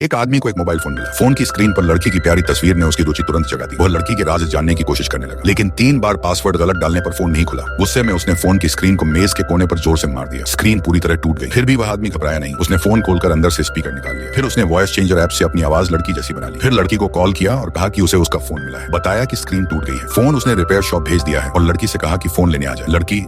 एक आदमी को एक मोबाइल फोन मिला। फोन की स्क्रीन पर लड़की की प्यारी तस्वीर ने उसकी रुचि तुरंत जगा दी। वह लड़की के राज जानने की कोशिश करने लगा, लेकिन 3 बार पासवर्ड गलत डालने पर फोन नहीं खुला। गुस्से में उसने फोन की स्क्रीन को मेज के कोने पर जोर से मार दिया। स्क्रीन पूरी तरह टूट गई। फिर भी वह आदमी घबराया नहीं। उसने फोन खोलकर अंदर से स्पीकर निकाल लिया। फिर उसने वॉइस चेंजर ऐप से अपनी आवाज लड़की जैसी बना ली। फिर लड़की को कॉल किया और कहा कि उसे उसका फोन मिला है। बताया कि स्क्रीन टूट गई है। फोन उसने रिपेयर शॉप भेज दिया है और लड़की से कहा कि फोन लेने आ जाए। लड़की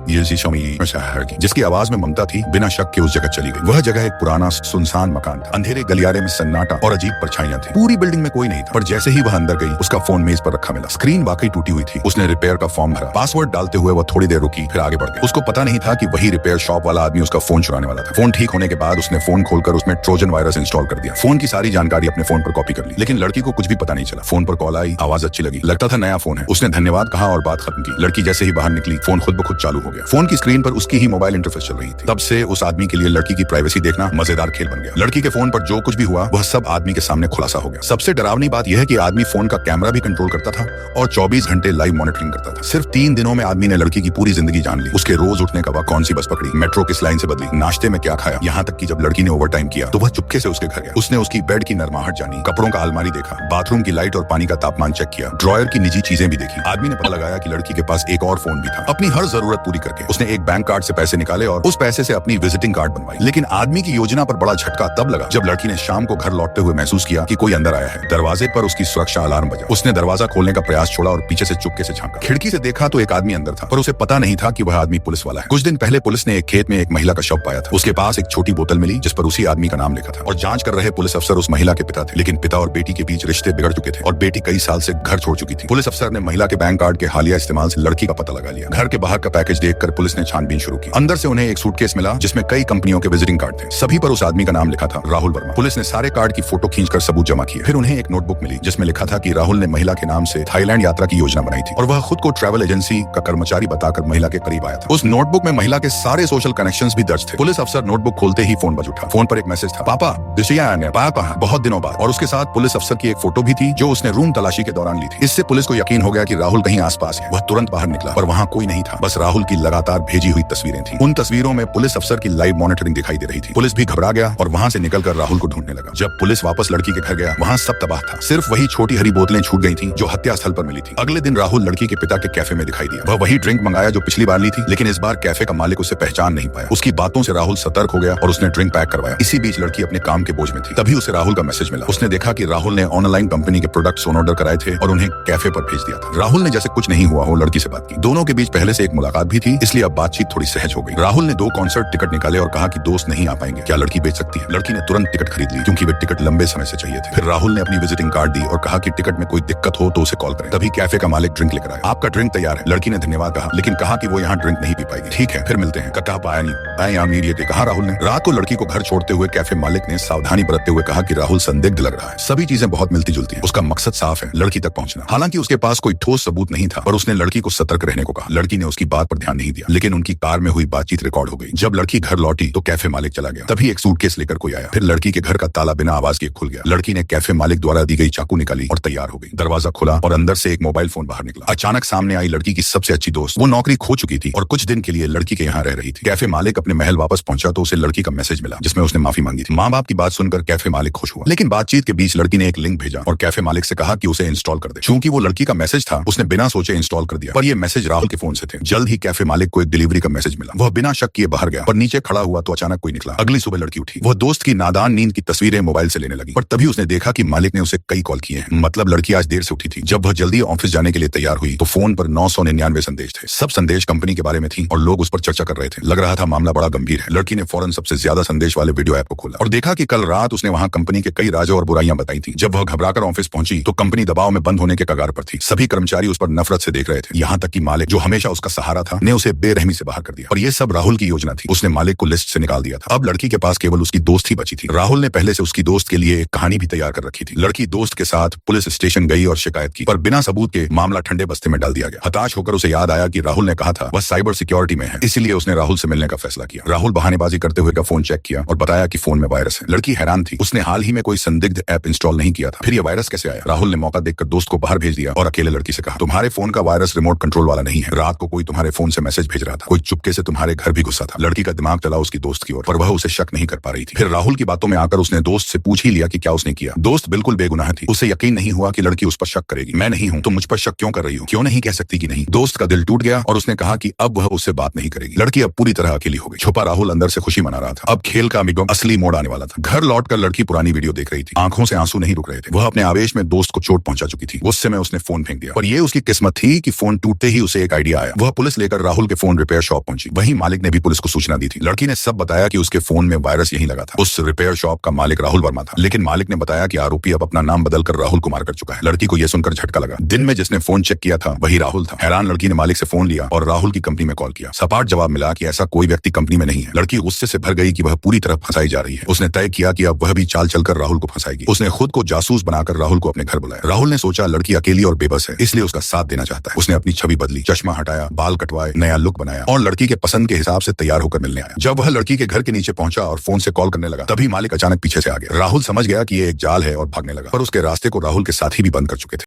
जिसकी आवाज में ममता थी, बिना शक के उस जगह चली गई। वह जगह एक पुराना सुनसान मकान था। अंधेरे गलियारे में सन्नाटा और अजीब परछाइयां थी। पूरी बिल्डिंग में कोई नहीं था, पर जैसे ही वह अंदर गई, उसका फोन मेज पर रखा मिला। स्क्रीन वाकई टूटी हुई थी। उसने रिपेयर का फॉर्म भरा। पासवर्ड डालते हुए वह थोड़ी देर रुकी, फिर आगे बढ़ गई। उसको पता नहीं था कि वही रिपेयर शॉप वाला आदमी उसका फोन चुराने वाला था। फोन ठीक होने के बाद उसने फोन खोलकर उसमें ट्रोजन वायरस इंस्टॉल कर दिया। फोन की सारी जानकारी अपने फोन पर कॉपी कर ली, लेकिन लड़की को कुछ भी पता नहीं चला। फोन पर कॉल आई, आवाज अच्छी लगी, लगता था नया फोन है। उसने धन्यवाद कहा और बात खत्म की। लड़की जैसे ही बाहर निकली, फोन खुद ब खुद चालू हो गया। फोन की स्क्रीन पर उसकी ही मोबाइल इंटरफेस चल रही थी। तब से उस आदमी के लिए लड़की की प्राइवेसी देखना मजेदार खेल बन गया। लड़की के फोन पर जो कुछ भी हुआ, वह सब आदमी के सामने खुलासा हो गया। सबसे डरावनी बात यह है कि आदमी फोन का कैमरा भी कंट्रोल करता था और 24 घंटे लाइव मॉनिटरिंग करता था। सिर्फ 3 दिनों में आदमी ने लड़की की पूरी जिंदगी जान ली। उसके रोज उठने का वह कौन सी बस पकड़ी, मेट्रो किस लाइन से बदली, नाश्ते में क्या खाया, यहाँ तक कि जब लड़की ने ओवरटाइम किया तो वह चुपके से उसके घर गया। उसने उसकी बेड की नरमाहट जानी, कपड़ों का अलमारी देखा, बाथरूम की लाइट और पानी का तापमान चेक किया, ड्रॉयर की निजी चीजें भी देखी। आदमी ने पता लगाया कि लड़की के पास एक और फोन भी था। अपनी हर जरूरत पूरी करके उसने एक बैंक कार्ड से पैसे निकाले और उस पैसे से अपनी विजिटिंग कार्ड बनवाई। लेकिन आदमी की योजना पर बड़ा झटका तब लगा जब लड़की ने शाम को घर लौटते हुए महसूस किया कि कोई अंदर आया है। दरवाजे पर उसकी सुरक्षा अलार्म बजा। उसने दरवाजा खोलने का प्रयास छोड़ा और पीछे से चुपके से झांका। खिड़की से देखा तो एक आदमी अंदर था, पर उसे पता नहीं था कि वह आदमी पुलिस वाला है। कुछ दिन पहले पुलिस ने एक खेत में एक महिला का शव पाया था। उसके पास एक छोटी बोतल मिली जिस पर उसी आदमी का नाम लिखा था, और जांच कर रहे पुलिस अफसर उस महिला के पिता थे। लेकिन पिता और बेटी के बीच रिश्ते बिगड़ चुके थे और बेटी कई साल से घर छोड़ चुकी थी। पुलिस अफसर ने महिला के बैंक कार्ड के हालिया इस्तेमाल से लड़की का पता लगा लिया। घर के बाहर का पैकेज देखकर पुलिस ने छानबीन शुरू की। अंदर से उन्हें एक सूटकेस मिला जिसमें कई कंपनियों के विजिटिंग कार्ड थे। सभी पर उस आदमी का नाम लिखा था, राहुल वर्मा। पुलिस ने सारे कार्ड की फोटो खींचकर सबूत जमा किए। फिर उन्हें एक नोटबुक मिली जिसमें लिखा था कि राहुल ने महिला के नाम से थाईलैंड यात्रा की योजना बनाई थी और वह खुद को ट्रैवल एजेंसी का कर्मचारी बताकर महिला के करीब आया था। उस नोटबुक में महिला के सारे सोशल कनेक्शंस भी दर्ज थे। पुलिस अफसर नोटबुक खोलते ही फोन बज उठा। फोन पर एक मैसेज था, पापा दिशिया आने पापा बहुत दिनों बाद, और उसके साथ पुलिस अफसर की एक फोटो भी थी जो उसने रूम तलाशी के दौरान ली थी। इससे पुलिस को यकीन हो गया कि राहुल कहीं आसपास है। वह तुरंत बाहर निकला, पर वहां कोई नहीं था, बस राहुल की लगातार भेजी हुई तस्वीरें थी। उन तस्वीरों में पुलिस अफसर की लाइव मॉनिटरिंग दिखाई दे रही थी। पुलिस भी घबरा गया और वहां से निकलकर राहुल को ढूंढने लगा। जब पुलिस वापस लड़की के घर गया, वहां सब तबाह था। सिर्फ वही छोटी हरी बोतलें छूट गई थी जो हत्या स्थल पर मिली थी। अगले दिन राहुल लड़की के पिता के कैफे में दिखाई दिया। वह वही ड्रिंक मंगाया जो पिछली बार ली थी, लेकिन इस बार कैफे का मालिक उसे पहचान नहीं पाया। उसकी बातों से राहुल सतर्क हो गया और उसने ड्रिंक पैक करवाया। इसी बीच लड़की अपने काम के बोझ में थी। तभी उसे राहुल का मैसेज मिला। उसने देखा कि राहुल ने ऑनलाइन कंपनी के प्रोडक्ट्स ऑर्डर कराए थे और उन्हें कैफे पर भेज दिया था। राहुल ने जैसे कुछ नहीं हुआ हो लड़की से बात की। दोनों के बीच पहले से एक मुलाकात भी थी, इसलिए अब बातचीत थोड़ी सहज हो गई। राहुल ने 2 कॉन्सर्ट टिकट निकाले और कहा कि दोस्त नहीं आ पाएंगे, क्या लड़की बेच सकती है। लड़की ने तुरंत टिकट खरीद ली क्योंकि वे टिकट लंबे समय से चाहिए थे। फिर राहुल ने अपनी विजिटिंग कार्ड दी और कहा कि टिकट में कोई दिक्कत हो तो उसे कॉल करें। तभी कैफे का मालिक ड्रिंक लेकर आया। आपका ड्रिंक तैयार है। लड़की ने धन्यवाद कहा, लेकिन कहा कि वो यहाँ ड्रिंक नहीं पी पाएगी। ठीक है, फिर मिलते हैं। कहा पाया नहीं, कहा राहुल ने। रात को लड़की को घर छोड़ते हुए कैफे मालिक ने सावधानी बरतते हुए कहा कि राहुल संदिग्ध लग रहा है। सभी चीजें बहुत मिलती जुलती हैं। उसका मकसद साफ है, लड़की तक पहुंचना। हालांकि उसके पास कोई ठोस सबूत नहीं था, पर उसने लड़की को सतर्क रहने को कहा। लड़की ने उसकी बात पर ध्यान नहीं दिया, लेकिन उनकी कार में हुई बातचीत रिकॉर्ड हो गई। जब लड़की घर लौटी तो कैफे मालिक चला गया। तभी एक सूटकेस लेकर कोई आया। फिर लड़की के घर का ताला बिना आवाज के खुल गया। लड़की ने कैफे मालिक द्वारा दी गई चाकू निकाली और तैयार हो गई। दरवाजा खुला और अंदर से एक मोबाइल फोन बाहर निकला। अचानक सामने आई लड़की की सबसे अच्छी दोस्त। वो नौकरी खो चुकी थी और कुछ दिन के लिए लड़की के यहाँ रह रही थी। कैफे मालिक अपने महल वापस पहुंचा तो उसे लड़की का मैसेज मिला जिसमें उसने माफी मांगी थी। माँ बाप की बात सुनकर कैफे मालिक खुश हुआ, लेकिन बातचीत के बीच लड़की ने एक लिंक भेजा और कैफे मालिक से कहा कि उसे इंस्टॉल कर दे। चूंकि वो लड़की का मैसेज था, उसने बिना सोचे इंस्टॉल कर दिया, पर ये मैसेज राहुल के फोन से थे। जल्द ही कैफे मालिक को एक डिलीवरी का मैसेज मिला। वह बिना शक किए बाहर गया, पर नीचे खड़ा हुआ तो अचानक कोई निकला। अगली सुबह लड़की उठी। वह दोस्त की नादान नींद की तस्वीरें मोबाइल से लेने लगी, पर तभी उसने देखा कि मालिक ने उसे कई कॉल किए हैं। मतलब लड़की आज देर से उठी थी। जब वह जल्दी ऑफिस जाने के लिए तैयार हुई तो फोन पर 999 संदेश थे। सब संदेश कंपनी के बारे में थी और लोग उस पर चर्चा कर रहे थे। लग रहा था मामला बड़ा गंभीर है। लड़की ने फौरन सबसे ज्यादा संदेश वाले वीडियो ऐप को खोला और देखा कि कल रात उसने वहां कंपनी के कई राजों और बुराइयां बताई थी। जब वह घबराकर ऑफिस पहुंची तो कंपनी दबाव में बंद होने के कगार पर थी। सभी कर्मचारी उस पर नफरत से देख रहे थे। यहाँ तक कि मालिक, जो हमेशा उसका सहारा था, ने उसे बेरहमी से बाहर कर दिया। और ये सब राहुल की योजना थी। उसने मालिक को लिस्ट से निकाल दिया था। अब लड़की के पास केवल उसकी दोस्त ही बची थी। राहुल ने पहले से उसकी दोस्त के लिए एक कहानी भी तैयार कर रखी थी। लड़की दोस्त के साथ पुलिस स्टेशन गई और शिकायत की, पर बिना सबूत के मामला ठंडे बस्ते में डाल दिया गया। हताश होकर उसे याद आया कि राहुल ने कहा था वह साइबर सिक्योरिटी में है, इसीलिए उसने राहुल से मिलने का फैसला किया। राहुल बहानेबाजी करते हुए का फोन चेक किया और बताया कि फोन में वायरस है। लड़की हैरान थी। उसने हाल ही में कोई संदिग्ध ऐप इंस्टॉल नहीं किया था, फिर यह वायरस कैसे आया। राहुल ने मौका देखकर दोस्त को बाहर भेज दिया और अकेले लड़की से कहा, तुम्हारे फोन का वायरस रिमोट कंट्रोल वाला नहीं है। रात को कोई तुम्हारे फोन से मैसेज भेज रहा था, कोई चुपके से तुम्हारे घर भी घुसा था। लड़की का दिमाग चला उसकी दोस्त की ओर, पर वह उसे शक नहीं कर पा रही थी। फिर राहुल की बातों में आकर उसने दोस्त से पूछ ही लिया कि क्या उसने किया। दोस्त बिल्कुल बेगुनाह थी, उसे यकीन नहीं हुआ कि लड़की उस पर शक करेगी। मैं नहीं हूँ, तुम मुझ पर शक क्यों कर रही हो? क्यों नहीं कह सकती कि नहीं? दोस्त का दिल टूट गया और उसने कहा कि अब वह उससे बात नहीं करेगी। लड़की अब पूरी तरह अकेली हो गई। छुपा राहुल अंदर से खुशी मना रहा था। अब खेल का असली मोड़ आने वाला था। घर लौटकर लड़की पुरानी वीडियो देख रही थी। आंखों से आंसू नहीं रुक रहे थे। वह अपने आवेश में दोस्त को चोट पहुंचा चुकी थी। गुस्से में उसने फोन फेंक दिया, पर यह उसकी किस्मत थी कि फोन टूटते ही उसे एक आइडिया आया। वह पुलिस लेकर राहुल के फोन रिपेयर शॉप पहुंची। वहीं मालिक ने भी पुलिस को सूचना दी थी। लड़की ने सब बताया कि उसके फोन में वायरस यहीं लगा था। उस रिपेयर शॉप का मालिक राहुल वर्मा था, लेकिन मालिक ने बताया कि आरोपी अब अपना नाम बदलकर राहुल कुमार कर चुका है। लड़की को यह सुनकर झटका लगा। दिन में जिसने फोन चेक किया था वही राहुल था। हैरान लड़की ने मालिक से फोन लिया और राहुल की कंपनी में कॉल किया। सपाट जवाब मिला कि ऐसा कोई व्यक्ति कंपनी में नहीं है। लड़की गुस्से से भर गई कि वह पूरी तरह फंसाई जा रही है। उसने तय किया कि अब वह भी चाल चलकर राहुल को फंसाएगी। उसने खुद को जासूस बनाकर राहुल को अपने घर बुलाया। राहुल ने सोचा लड़की अकेली और बेबस है, इसलिए उसका साथ देना चाहता है। उसने अपनी छवि बदली, चश्मा हटाया, बाल कटवाए, नया लुक बनाया और लड़की के पसंद के हिसाब से तैयार होकर मिलने आया। जब वह लड़की के घर के नीचे पहुंचा और फोन से कॉल करने लगा, तभी मालिक अचानक पीछे से आ गया। राहुल समझ गया कि ये एक जाल है और भागने लगा, पर उसके रास्ते को राहुल के साथी भी बंद कर चुके थे।